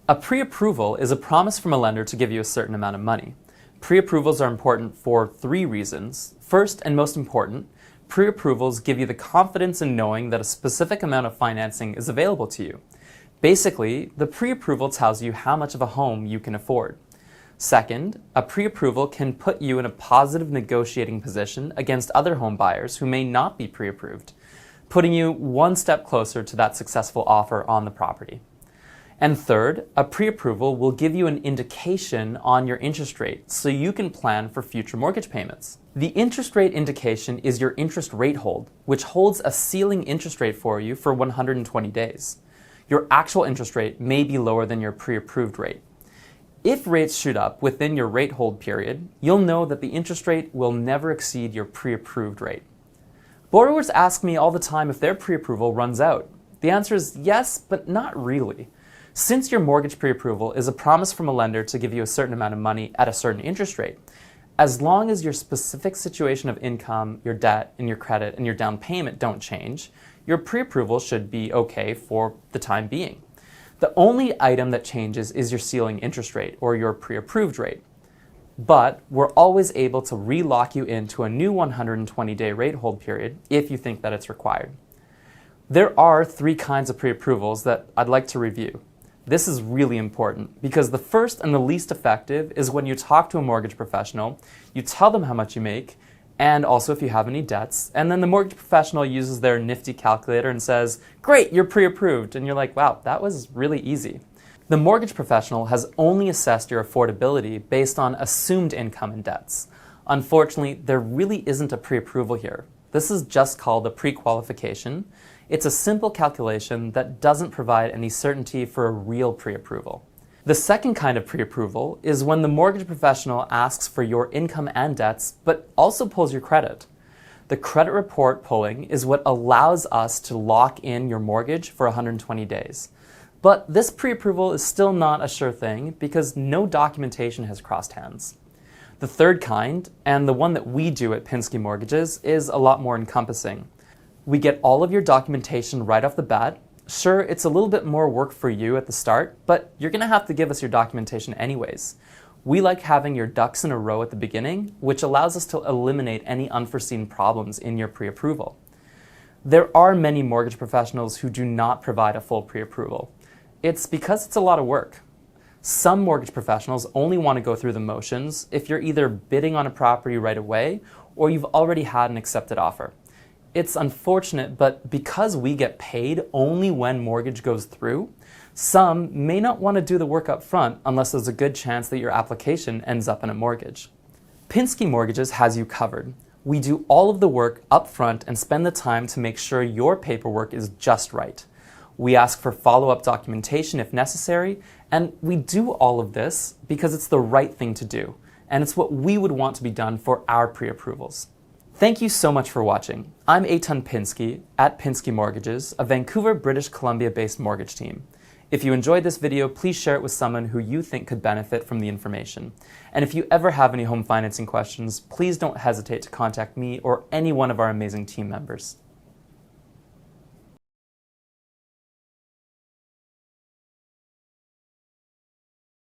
A pre-approval is a promise from a lender to give you a certain amount of money. Pre-approvals are important for 3 reasons. First, and most important, pre-approvals give you the confidence in knowing that a specific amount of financing is available to you. Basically, the pre-approval tells you how much of a home you can afford. Second, a pre-approval can put you in a positive negotiating position against other home buyers who may not be pre-approved, putting you one step closer to that successful offer on the property. And third, a pre-approval will give you an indication on your interest rate so you can plan for future mortgage payments. The interest rate indication is your interest rate hold, which holds a ceiling interest rate for you for 120 days. Your actual interest rate may be lower than your pre-approved rate. If rates shoot up within your rate hold period, you'll know that the interest rate will never exceed your pre-approved rate. Borrowers ask me all the time if their pre-approval runs out. The answer is yes, but not really. Since your mortgage pre-approval is a promise from a lender to give you a certain amount of money at a certain interest rate, as long as your specific situation of income, your debt, and your credit, and your down payment don't change, your pre-approval should be okay for the time being. The only item that changes is your ceiling interest rate, or your pre-approved rate. But we're always able to re-lock you into a new 120-day rate hold period if you think that it's required. There are 3 kinds of pre-approvals that I'd like to review. This is really important because the first and the least effective is when you talk to a mortgage professional, you tell them how much you make, and also if you have any debts, and then the mortgage professional uses their nifty calculator and says, "Great, you're pre-approved," and you're like, "Wow, that was really easy." The mortgage professional has only assessed your affordability based on assumed income and debts. Unfortunately, there really isn't a pre-approval here. This is just called a pre-qualification. It's a simple calculation that doesn't provide any certainty for a real pre-approval. The second kind of pre-approval is when the mortgage professional asks for your income and debts, but also pulls your credit. The credit report pulling is what allows us to lock in your mortgage for 120 days. But this pre-approval is still not a sure thing because no documentation has crossed hands. The third kind, and the one that we do at Pinsky Mortgages, is a lot more encompassing. We get all of your documentation right off the bat. Sure, it's a little bit more work for you at the start, but you're going to have to give us your documentation anyways. We like having your ducks in a row at the beginning, which allows us to eliminate any unforeseen problems in your pre-approval. There are many mortgage professionals who do not provide a full pre-approval. It's because it's a lot of work. Some mortgage professionals only want to go through the motions if you're either bidding on a property right away or you've already had an accepted offer. It's unfortunate, but because we get paid only when mortgage goes through, some may not want to do the work up front unless there's a good chance that your application ends up in a mortgage. Pinsky Mortgages has you covered. We do all of the work up front and spend the time to make sure your paperwork is just right. We ask for follow-up documentation if necessary, and we do all of this because it's the right thing to do, and it's what we would want to be done for our pre-approvals. Thank you so much for watching. I'm Eitan Pinsky at Pinsky Mortgages, a Vancouver, British Columbia-based mortgage team. If you enjoyed this video, please share it with someone who you think could benefit from the information. And if you ever have any home financing questions, please don't hesitate to contact me or any one of our amazing team members.